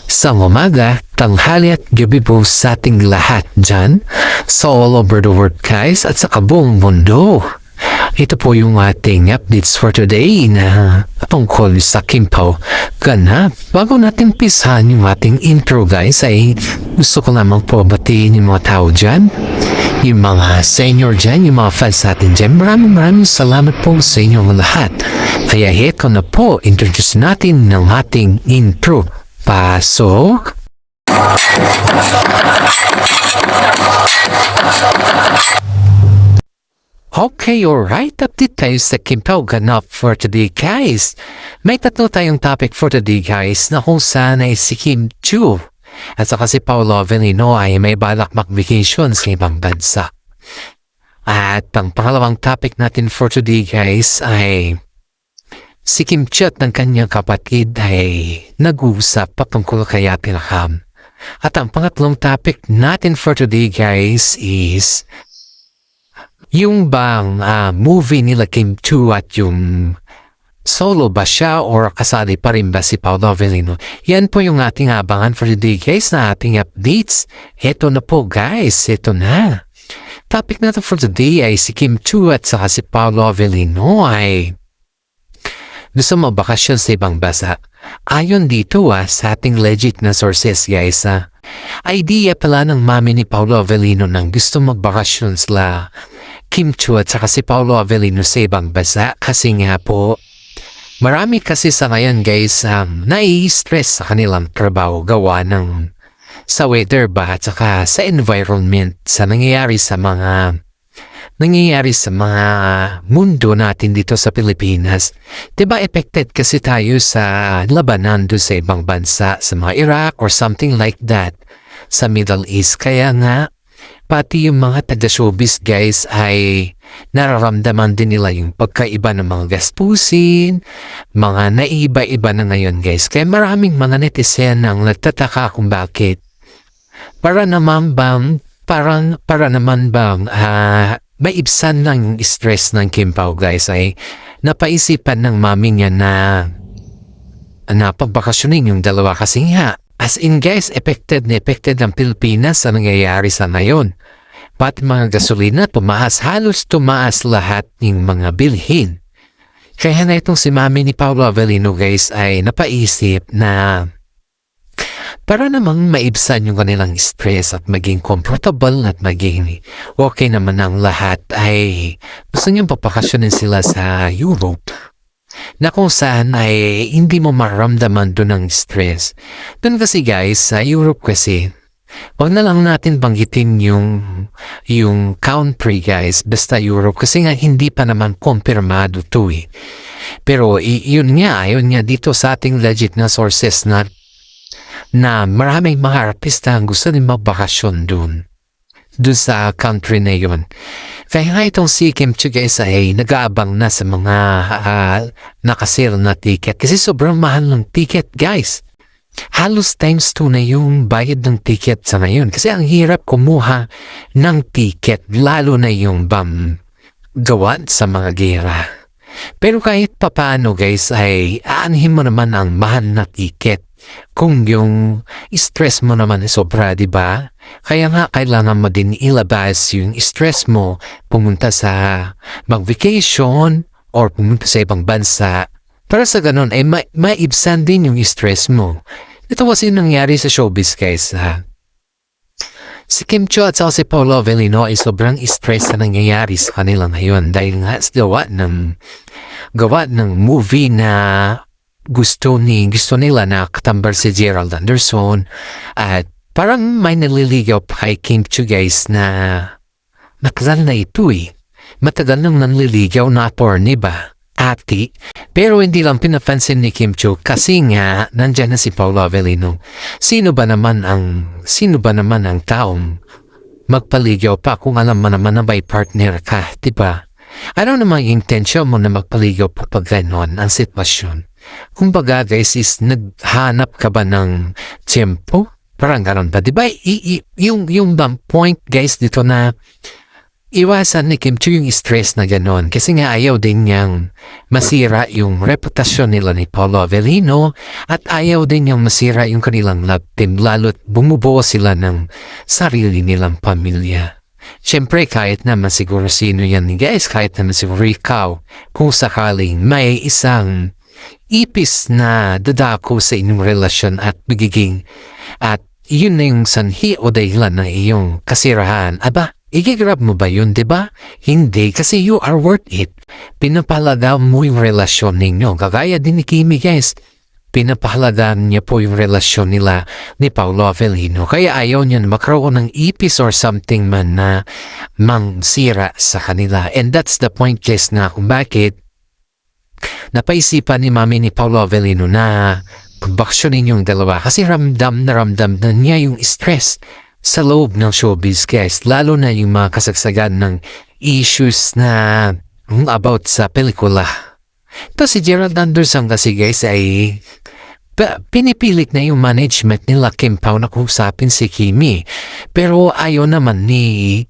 Sa umaga, tanghali at gabi po sa ating lahat dyan, sa all over the world guys at sa kabuong mundo. Ito po yung ating updates for today na tungkol sa Kimpaw ganap. Bago natin pisahan yung ating intro guys ay gusto ko lamang po batiin yung mga tao dyan. Yung mga senior dyan, yung mga fans natin dyan. Maraming salamat po sa inyong lahat. Kaya heto na po, introduce natin ng ating intro. Pasok! Okay, alright. Update tayo sa Kimpaw ganap for today, guys. May tatlo tayong topic for today, guys, na kung saan ay si Kim Chiu at saka si Paolo Avellino ay may balak mag-vacation sa ibang bansa. At ang pangalawang topic natin for today, guys, ay si Kim Chiu at ng kanyang kapatid ay nag-uusap patungkol kay Ate Raham. At ang pangatlong topic natin for today, guys, is yung bang movie nila Kim Chiu at yung solo ba siya or kasali pa rin ba si Paolo Avellino? Yan po yung ating abangan for today, guys, na ating updates. Heto na po, guys. Heto na. Topic natin for today ay si Kim Chiu at saka si Paolo Avellino ay gusto mabakasyon sa ibang bansa. Ayon dito sa ating legit na sources, guys, idea pala ng mami ni Paolo Avellino nang gusto magbakasyon sila Kim Chiu at saka si Paolo Avellino sa ibang bansa kasi nga po marami kasi sa ngayon, guys, nai-stress sa kanilang trabaho gawa ng sa weather ba at saka sa environment sa nangyayari sa mga mundo natin dito sa Pilipinas. Diba affected kasi tayo sa labanan doon sa ibang bansa, sa mga Iraq or something like that, sa Middle East. Kaya nga, pati yung mga taga-showbiz, guys, ay nararamdaman din nila yung pagkaiba ng mga gastusin, mga naiba-iba na ngayon, guys. Kaya maraming mga netizen ang nagtataka kung bakit. Para naman bang maibsan ng stress ng Kimpaw, guys, ay napaisipan ng mami niya na pagbakasyonin yung dalawa kasi nga. As in, guys, affected ang Pilipinas sa nangyayari sa ngayon. Pati mga gasolina, halos tumaas lahat ng mga bilhin. Kaya na itong si mami ni Paolo Avellino, guys, ay napaisip na para namang maibsan yung kanilang stress at maging comfortable at maging okay naman ang lahat ay gusto niyang papakasyonin sila sa Europe na kung saan ay hindi mo maramdaman doon ang stress. Doon kasi, guys, sa Europe kasi, wag na lang natin banggitin yung country, guys, basta Europe kasi nga hindi pa naman kumpirmado to Pero yun nga dito sa ating legit na sources na maraming mga artista ang gusto din magbakasyon doon sa country na yun. Kaya nga itong si Kim Chiu, guys, ay nag-aabang na sa mga nakasale na ticket kasi sobrang mahal ng ticket, guys. Halos times 2 na yung bayad ng ticket sa ngayon kasi ang hirap kumuha ng ticket lalo na yung gawa sa mga gera. Pero kahit papaano, guys, ay aanhin mo naman ang mahal na ticket kung yung stress mo naman ay sobra, diba? Kaya nga kailangan mo din ilabas yung stress mo, pumunta sa mag-vacation or pumunta sa ibang bansa para sa ganun ay maibsan din yung stress mo. Ito kasi nangyari sa showbiz, guys. Si Kim Chiu at si Paolo Avellino ay sobrang stress na nangyayari sa kanila ngayon dahil nga sa gawa ng movie na gusto nila na katambar si Gerald Anderson at parang may naliligaw pa kay Kim Chiu, guys, na matagal na ito matagal nang nanliligaw na attorney ba ati, pero hindi lang pinapansin ni Kim Chiu kasi nga nandyan na si Paolo Avellino. Sino ba naman ang taong magpaligaw pa kung alam mo naman na may partner ka, diba? Ano naman yung intention mo na magpaligaw pa pag ganon ang sitwasyon? Kumbaga, guys, is naghanap ka ba ng tiyempo? Parang ganon ba? Diba? Yung point, guys, dito na iwasan ni Kim Chu yung stress na ganon kasi nga ayaw din niyang masira yung reputasyon nila ni Paolo Avellino at ayaw din niyang masira yung kanilang love team lalo't bumubuo sila ng sarili nilang pamilya. Siyempre kahit naman siguro sino yan ni guys, kahit naman siguro ikaw, kung sakaling may isang ipis na dadako sa inyong relasyon at bigiging at yun na yung sanhi o dahilan na iyong kasirahan, aba, i-grab mo ba yun, diba? Hindi, kasi you are worth it. Pinapahalagaan mo yung relasyon ninyo. Kagaya din ni Kimi guys, pinapahalagaan niya po yung relasyon nila ni Paolo Avellino. Kaya ayaw niya na magkaroon ng ipis or something man na mangsira sa kanila. And that's the point guys na kung bakit napaisipan ni mami ni Paolo Avellino na pagbaksyonin yung dalawa. Kasi ramdam na niya yung stress sa loob ng showbiz guys, lalo na yung mga kasagsagan ng issues na about sa pelikula. Ito si Gerald Anderson kasi guys ay pinipilit na yung management nila Kim Pao na kusapin si Kimi. Pero ayaw naman ni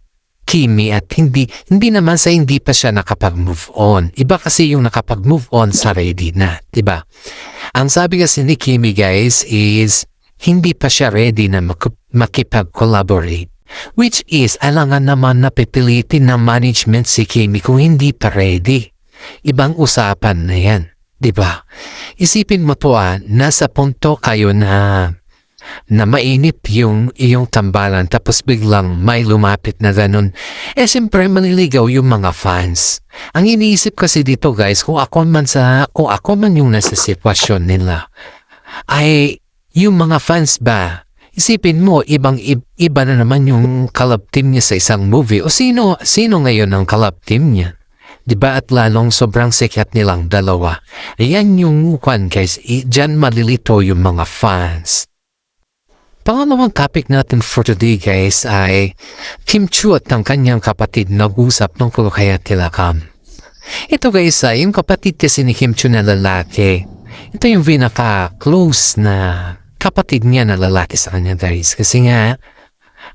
Kimi at hindi naman sa hindi pa siya nakapag-move on. Iba kasi yung nakapag-move on sa ready na, diba? Ang sabi kasi ni Kimi guys is hindi pa siya ready na makipag-collaborate. Which is, alangan naman na pipilitin ng management si Kimi kung hindi pa ready. Ibang usapan na yan, diba? Isipin mo to nasa punto kayo na mainit yung iyong tambalan tapos biglang may lumapit na ganun. Siyempre maniligaw yung mga fans. Ang iniisip kasi dito guys, kung ako man yung nasa sitwasyon nila, ay yung mga fans ba, isipin mo, iba na naman yung collab team niya sa isang movie. O sino ngayon ang collab team niya? Diba at lalong sobrang sikat nilang dalawa. Ayan yung kwan guys, dyan malilito yung mga fans. Pangalawang topic natin for today guys ay Kim Chu at ang kanyang kapatid nag-usap tungkol kay Atilakam. Ito guys ay yung kapatid kasi ni Kim Chu na lalaki. Ito yung pinaka-close na kapatid niya na lalaki sa kanya guys. Kasi nga,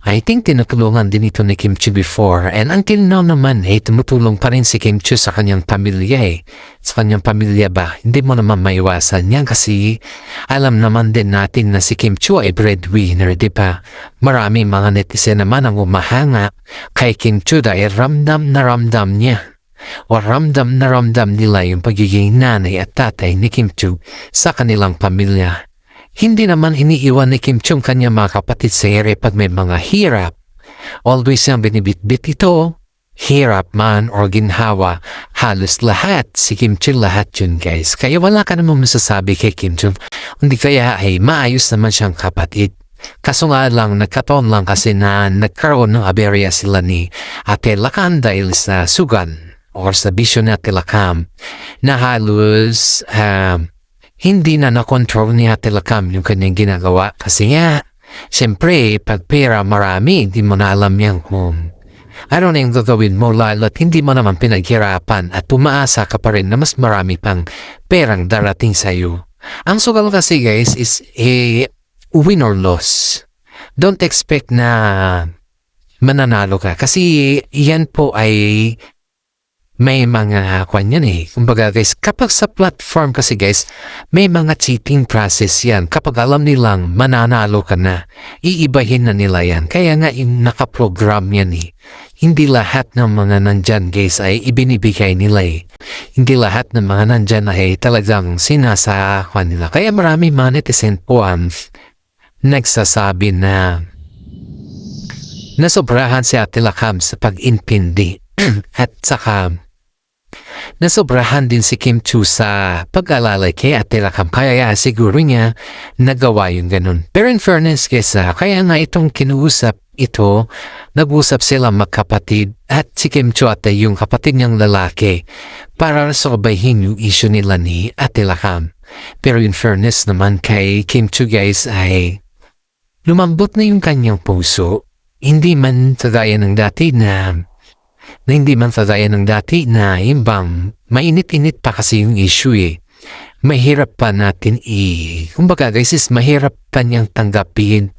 I think tinutulungan din ito ni Kim Chu before. And until now naman, tumutulong pa rin si Kim Chu sa kanyang pamilya Sa kanyang pamilya ba? Hindi mo naman maiwasan yan kasi alam naman din natin na si Kim Chu ay breadwinner, di ba? Marami mga netizen naman ang umahanga kay Kim Chu dahil ramdam na ramdam niya. O ramdam na ramdam nila yung pagiging nanay at tatay ni Kim Chu sa kanilang pamilya. Hindi naman iniiwan ni Kim Chu kanyang mga kapatid sa ere pag may mga hirap. Always siyang binibitbit ito, hirap man o ginhawa, halos lahat. Si Kim Chu lahat yun guys. Kaya wala ka namang masasabi kay Kim Chu. Hindi kaya ay maayos naman siyang kapatid. Kaso nga lang, nagkataon lang kasi na nagkaroon ng aberya sila ni Ate Lakam dahil sa sugan o sa bisyo ni Ate Lakam na halos hindi na na-control ni Ate Lakam yung kanyang ginagawa. Kasi nga, siyempre, pag pera marami, hindi mo na alam yan kung ano na yung gagawin mo lalo't hindi mo naman pinaghirapan at pumaasa ka pa rin na mas marami pang perang darating sa'yo. Ang sugal kasi guys is win or loss. Don't expect na mananalo ka kasi yan po ay may mga kwan yan Kumbaga guys, kapag sa platform kasi guys, may mga cheating process yan. Kapag alam nilang mananalo ka na, iibahin na nila yan. Kaya nga yung nakaprogram yan Hindi lahat ng mga nandyan guys ay ibinibigay nila Hindi lahat ng mga nandyan ay talagang sinasa kwan nila. Kaya marami mga netizen po ang nagsasabi na nasobrahan si Ate Lakam sa pag-intindi at saka nasobrahan din si Kim Chu sa pag-alalay kay Ate Lakam. Kaya siguro niya nagawa yung ganun. Pero in fairness kesa, kaya nga itong kinuusap ito, nag-usap sila magkapatid at si Kim Chu at yung kapatid niyang lalaki para resolbahin yung issue nila ni Ate Lakam. Pero in fairness naman kay Kim Chu guys ay lumambot na yung kanyang puso. Hindi man kagaya ng dati na imbang mainit-init pa kasi yung issue Mahirap pa natin kumbaga guys is mahirap pa niyang tanggapin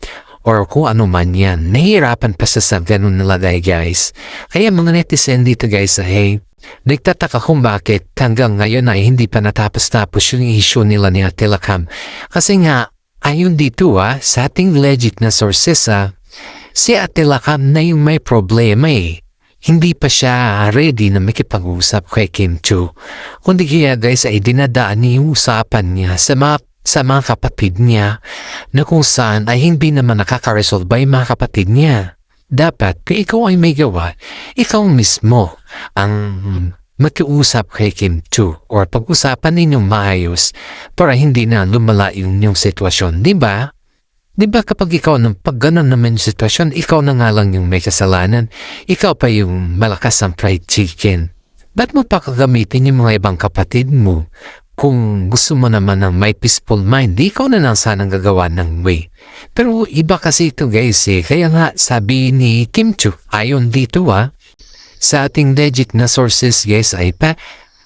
or kung ano man yan. Nahihirapan pa sa ganun nalagay guys. Kaya mga netizen dito guys ay nagtataka kung bakit hanggang ngayon ay hindi pa natapos-tapos yung issue nila ni Atilakam. Kasi nga, ayon dito sa ating legit na sources si Atilakam na yung may problema eh. Hindi pa siya ready na makipag-usap kay Kim Chiu. Kundi kaya guys ay dinadaan niya yung usapan niya sa mga kapatid niya na kung saan ay hindi naman nakaka-resolve by mga kapatid niya. Dapat kung ikaw ay may gawa, ikaw mismo ang makiusap kay Kim Chiu or pag-usapan ninyong maayos para hindi na lumala yung sitwasyon, di ba? Di ba kapag ikaw ng pag ganon naman yung sitwasyon, ikaw na nga lang yung may kasalanan, ikaw pa yung malakas ang fried chicken. Ba't mo pa kagamitin yung mga ibang kapatid mo? Kung gusto mo naman ng may peaceful mind, di ikaw na lang sanang gagawa ng way. Pero iba kasi ito guys kaya nga sabi ni Kim Chiu, ayon dito sa ating legit na sources guys ay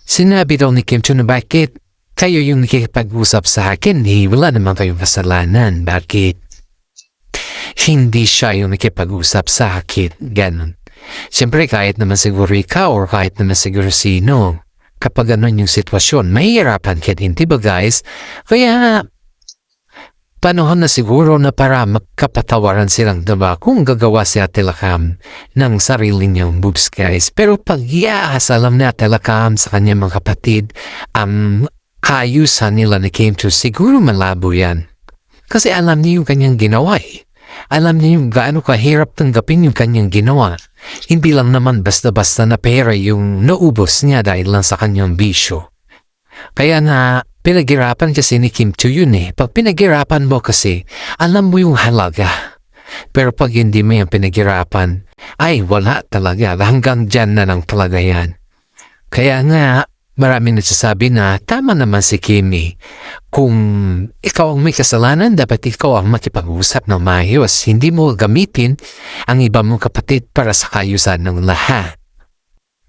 sinabi daw ni Kim Chiu na bakit kayo yung nakikipag-usap sa akin, wala naman kayong kasalanan. Bakit? Hindi siya yung nakikipag-usap sa akin. Ganon. Siyempre kahit naman siguro ikaw or kahit naman siguro sino, kapag ganon yung sitwasyon, mahihirapan ka din, diba guys? Kaya, panahon na siguro na para magkapatawaran silang diba kung gagawa si Atilakam ng sarili niyang moves guys. Pero pag iaasalam ni Atilakam sa kanyang mga kapatid, kaayusan nila ni Kim Chiu, siguro malabo yan. Kasi alam niya yung kanyang ginawa Alam niya yung gaano kahirap tanggapin yung kanyang ginawa. Hindi lang naman basta-basta na pera yung naubos niya dahil lang sa kanyang bisyo. Kaya na pinaghirapan kasi ni Kim Chiu yun Pag pinaghirapan mo kasi, alam mo yung halaga. Pero pag hindi mo yung pinaghirapan, ay wala talaga. Hanggang dyan na lang talaga yan. Kaya nga, maraming nagsasabi na tama naman si Kimi. Kung ikaw ang may kasalanan, dapat ikaw ang makipag-usap ng maayos. Hindi mo gamitin ang iba mong kapatid para sa kaayusan ng lahat.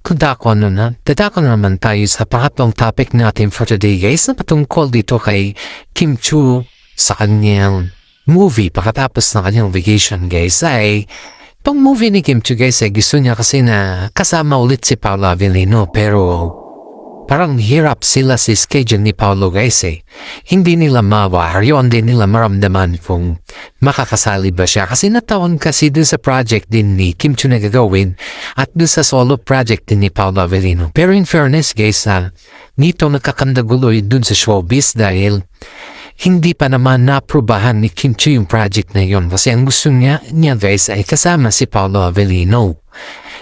Kung dadako naman tayo sa pangatlong topic natin for today guys na patungkol dito kay Kim Chiu sa kanyang movie pagkatapos ng kanyang vacation guys ay itong movie ni Kim Chiu guys ay gusto niya kasi na kasama ulit si Paolo Avellino pero parang hirap sila si schedule ni Paolo guys Hindi nila mawaryo, hindi nila maramdaman kung makakasali ba siya. Kasi natawan kasi dun sa project din ni Kim Chiu na gagawin at dun sa solo project din ni Paolo Avellino. Pero in fairness guys, nito nagkakandaguloy dun sa showbiz dahil hindi pa naman naprobahan ni Kim Chiu yung project na yon. Kasi ang gusto niya guys ay kasama si Paolo Avellino.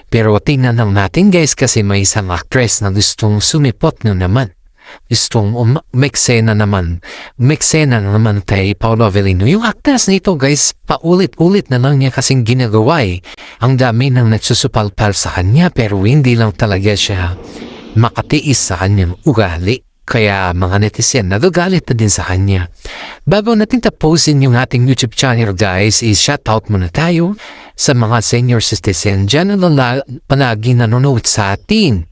Pero tingnan lang natin guys kasi may isang actress na gustong sumipot na naman. Gustong umeksena naman kay Paolo Avellino. Yung actress nito guys, paulit-ulit na lang niya kasing ginagawa Ang dami nang nagsusupalpal sa kanya pero hindi lang talaga siya makatiis sa kanyang ugali. Kaya mga netizen nagagalit na din sa kanya. Bago natin tapusin yung ating YouTube channel guys, is-shoutout muna tayo sa mga senior citizen dyan na palagi nanonood sa ating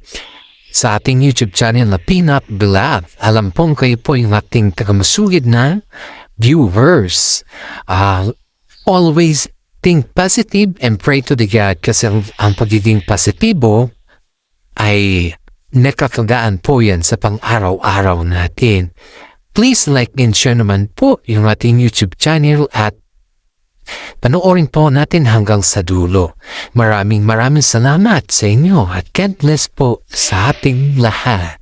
YouTube channel na Peanut Vlog. Alam pong kayo po yung ating tagamasugid na viewers. Always think positive and pray to the God kasi ang pagiging positibo ay nakakagaan po yan sa pang-araw-araw natin. Please like and share naman po yung ating YouTube channel at panoorin po natin hanggang sa dulo. Maraming salamat sa inyo at God bless po sa ating lahat.